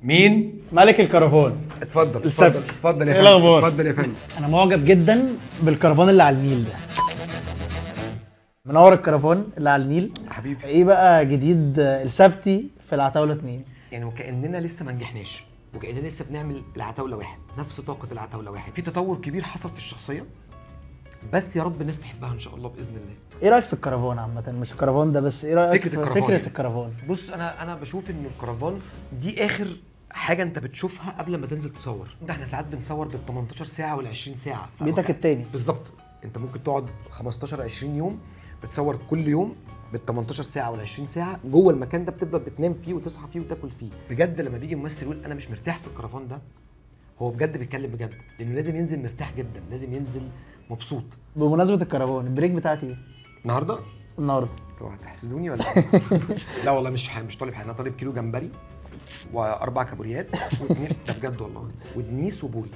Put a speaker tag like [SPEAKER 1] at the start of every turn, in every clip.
[SPEAKER 1] مين؟
[SPEAKER 2] ملك الكرفان.
[SPEAKER 1] اتفضل
[SPEAKER 2] السبت.
[SPEAKER 1] اتفضل يا
[SPEAKER 2] ايه
[SPEAKER 1] فندم.
[SPEAKER 2] الاخبار؟
[SPEAKER 1] اتفضل يا فندم.
[SPEAKER 2] انا معجب جدا بالكرفان اللي على النيل ده. منور الكرفان اللي على النيل.
[SPEAKER 1] حبيبي
[SPEAKER 2] ايه بقى جديد السبتي في العتاوله 2؟
[SPEAKER 1] يعني وكأننا لسه ما نجحناش، وكأننا لسه بنعمل العتاوله واحد، نفس طاقه العتاوله واحد. في تطور كبير حصل في الشخصيه، بس يا رب الناس تحبها ان شاء الله باذن الله.
[SPEAKER 2] ايه رايك في الكرفان عامه؟ مش الكرفان ده بس، ايه رايك
[SPEAKER 1] فكرة
[SPEAKER 2] في
[SPEAKER 1] الكرفان
[SPEAKER 2] فكره
[SPEAKER 1] يعني.
[SPEAKER 2] الكرفان؟
[SPEAKER 1] بص انا بشوف ان الكرفان دي اخر حاجه انت بتشوفها قبل ما تنزل تصور. ده احنا ساعات بنصور بال 18 ساعه وال 20 ساعه.
[SPEAKER 2] بيتك التاني
[SPEAKER 1] بالظبط. انت ممكن تقعد 15 20 يوم بتصور كل يوم بال 18 ساعه وال 20 ساعه جوه المكان ده، بتفضل بتنام فيه وتصحى فيه وتاكل فيه. بجد لما بيجي ممثل يقول انا مش مرتاح في الكرفان ده، هو بجد بيتكلم بجد، لانه لازم ينزل مرتاح جدا، لازم ينزل مبسوط.
[SPEAKER 2] بمناسبه الكرفان، البريك بتاعك ايه
[SPEAKER 1] النهارده
[SPEAKER 2] النهارده؟
[SPEAKER 1] طبعا هتحسدوني ولا لا والله مش طالب حاجه. انا طالب كيلو جمبري واربع كابوريات ده بجد والله، ودنيس وبوري.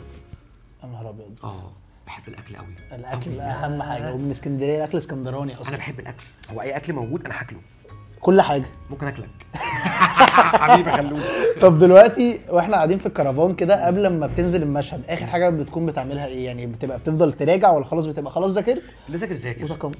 [SPEAKER 2] يا نهار ابيض.
[SPEAKER 1] بحب الاكل قوي.
[SPEAKER 2] الاكل اهم حاجه، ومن اسكندريه الاكل اسكندراني اصلا.
[SPEAKER 1] انا بحب الاكل، هو اي اكل موجود انا هاكله،
[SPEAKER 2] كل حاجه
[SPEAKER 1] ممكن اكلك. حبيبي خلوني.
[SPEAKER 2] طب دلوقتي واحنا قاعدين في الكرفان كده، قبل ما بتنزل المشهد اخر حاجه بتكون بتعملها ايه؟ يعني بتفضل تراجع ولا خلاص بتبقى خلاص ذاكرت؟
[SPEAKER 1] اللي ذاكر ذاكر
[SPEAKER 2] وتقم.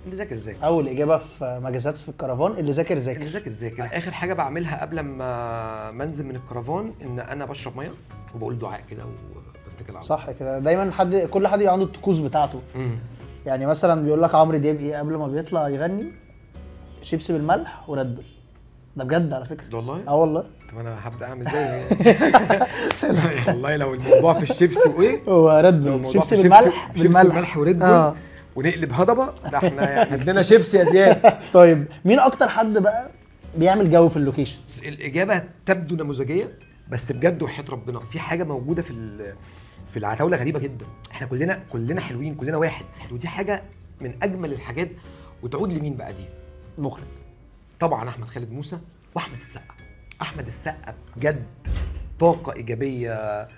[SPEAKER 1] اللي ذاكر ذاكر.
[SPEAKER 2] اول اجابه في ماجازاتس في الكرفان، اللي ذاكر ذاكر.
[SPEAKER 1] اللي ذاكر ذاكر. اخر حاجه بعملها قبل ما انزل من الكرفان ان انا بشرب ميه وبقول دعاء كده وبتكل على الله.
[SPEAKER 2] صح كده، دايما كل حد يبقى عنده الطقوس بتاعته. يعني مثلا بيقول لك عمرو دياب ايه قبل ما بيطلع يغني؟ شيبسي بالملح وريد بول. ده بجد على فكره.
[SPEAKER 1] ده والله؟
[SPEAKER 2] والله.
[SPEAKER 1] طب انا هبدا اعمل زي والله لو الموضوع في الشيبسي وايه؟
[SPEAKER 2] هو ريد بول، شيبسي بالملح
[SPEAKER 1] بالملح وريد بول ونقلب هضبه، ده احنا يعني هات لنا شيبسي يا دياب.
[SPEAKER 2] طيب مين اكتر حد بقى بيعمل جو في اللوكيشن؟
[SPEAKER 1] الاجابه تبدو نموذجيه، بس بجد وحياه ربنا في حاجه موجوده في العتاوله غريبه جدا. احنا كلنا حلوين، كلنا واحد، ودي حاجه من اجمل الحاجات. وتعود لمين بقى دي؟
[SPEAKER 2] مخرج.
[SPEAKER 1] طبعا احمد خالد موسى واحمد السقا. احمد السقا بجد طاقه ايجابيه،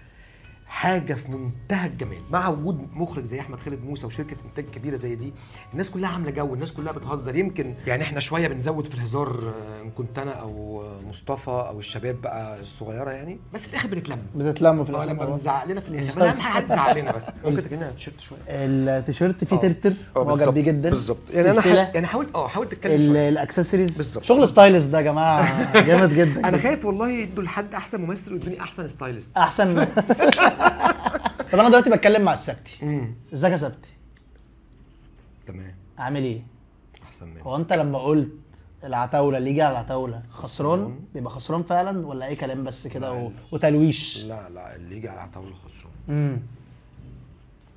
[SPEAKER 1] حاجه في منتهى الجمال. مع وجود مخرج زي احمد خالد موسى وشركه انتاج كبيره زي دي، الناس كلها عامله جو، الناس كلها بتهزر. يمكن يعني احنا شويه بنزود في الهزار، ان كنت انا او مصطفى او الشباب بقى الصغيره يعني، بس في الاخر
[SPEAKER 2] بتتلموا في الاخر
[SPEAKER 1] لما بنزعق لنا في الاخر. اهم حاجه تزعق لنا بس. ممكن تجينا على التيشيرت شويه.
[SPEAKER 2] التيشيرت فيه ترتر معجب بيه جدا.
[SPEAKER 1] بالظبط. يعني انا حاول تتكلم شويه.
[SPEAKER 2] الاكسسوارز
[SPEAKER 1] بالظبط.
[SPEAKER 2] شغل ستايلست ده يا جماعه جامد جدا.
[SPEAKER 1] انا خايف والله يدوا لحد احسن ممثل ويدوني احسن ستايلست.
[SPEAKER 2] احسن. طب انا دلوقتي بتكلم مع السبتي. ازيك يا سبتي؟
[SPEAKER 1] تمام.
[SPEAKER 2] عامل ايه؟
[SPEAKER 1] احسن مني.
[SPEAKER 2] هو انت لما قلت العتاوله اللي يجي على العتاوله خسران، بيبقى خسران فعلا ولا اي كلام بس كده وتلويش؟
[SPEAKER 1] لا اللي يجي على العتاوله خسران.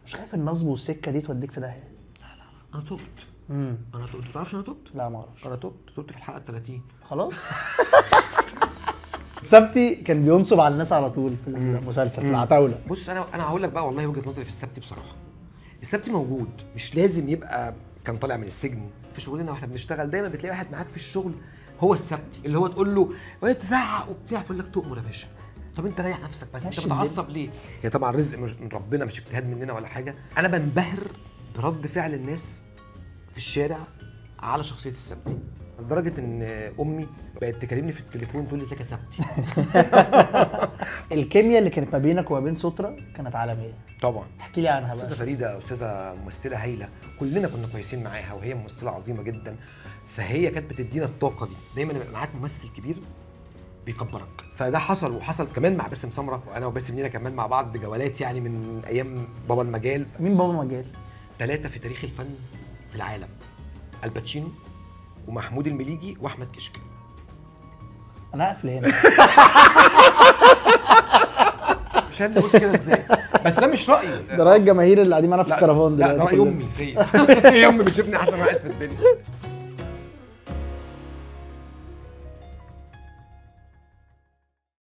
[SPEAKER 2] مش خايف النصب والسكه دي توديك في داهيه؟
[SPEAKER 1] لا انا تبت. انا تبت. ما تعرفش انا تبت؟
[SPEAKER 2] لا ما اعرفش.
[SPEAKER 1] انا تبت في الحلقه 30
[SPEAKER 2] خلاص. سبتي كان بينصب على الناس على طول في المسلسل في العتاوله.
[SPEAKER 1] بص انا هقول لك بقى والله وجهه نظري في السبتي بصراحه. السبتي موجود، مش لازم يبقى كان طالع من السجن. في شغلنا واحنا بنشتغل دايما بتلاقي واحد معاك في الشغل هو السبتي، اللي هو تقول له وهي تزعق وبتاع فيقول لك تؤمر يا باشا. طب انت ريح نفسك بس، انت متعصب ليه؟ هي طبعا رزق من ربنا، مش اجتهاد مننا ولا حاجه. انا بنبهر برد فعل الناس في الشارع على شخصيه السبتي، لدرجه ان امي بقت تكلمني في التليفون تقول لي ازيك يا سبتي.
[SPEAKER 2] الكيمياء اللي كانت ما بينك وما بين سترة كانت عالميه
[SPEAKER 1] طبعا.
[SPEAKER 2] احكي لي عنها بقى.
[SPEAKER 1] استاذه فريده استاذه ممثله هايله، كلنا كنا كويسين معاها، وهي ممثله عظيمه جدا. فهي كانت بتدينا الطاقه دي. دايما لما يبقى معاك ممثل كبير بيكبرك، فده حصل وحصل كمان مع باسم سمره. وانا وباسم لينا كمان مع بعض جولات يعني من ايام بابا المجال.
[SPEAKER 2] مين بابا المجال؟
[SPEAKER 1] 3 في تاريخ الفن في العالم: الباتشينو ومحمود المليجي واحمد كشك.
[SPEAKER 2] انا هقفل هنا.
[SPEAKER 1] مش عارف اقول كده ازاي، بس ده مش رايي،
[SPEAKER 2] ده راي الجماهير اللي قاعدين معانا في الكرفان
[SPEAKER 1] دلوقتي. لا ده راي امي فيا. هي امي بتشوفني احسن واحد في الدنيا.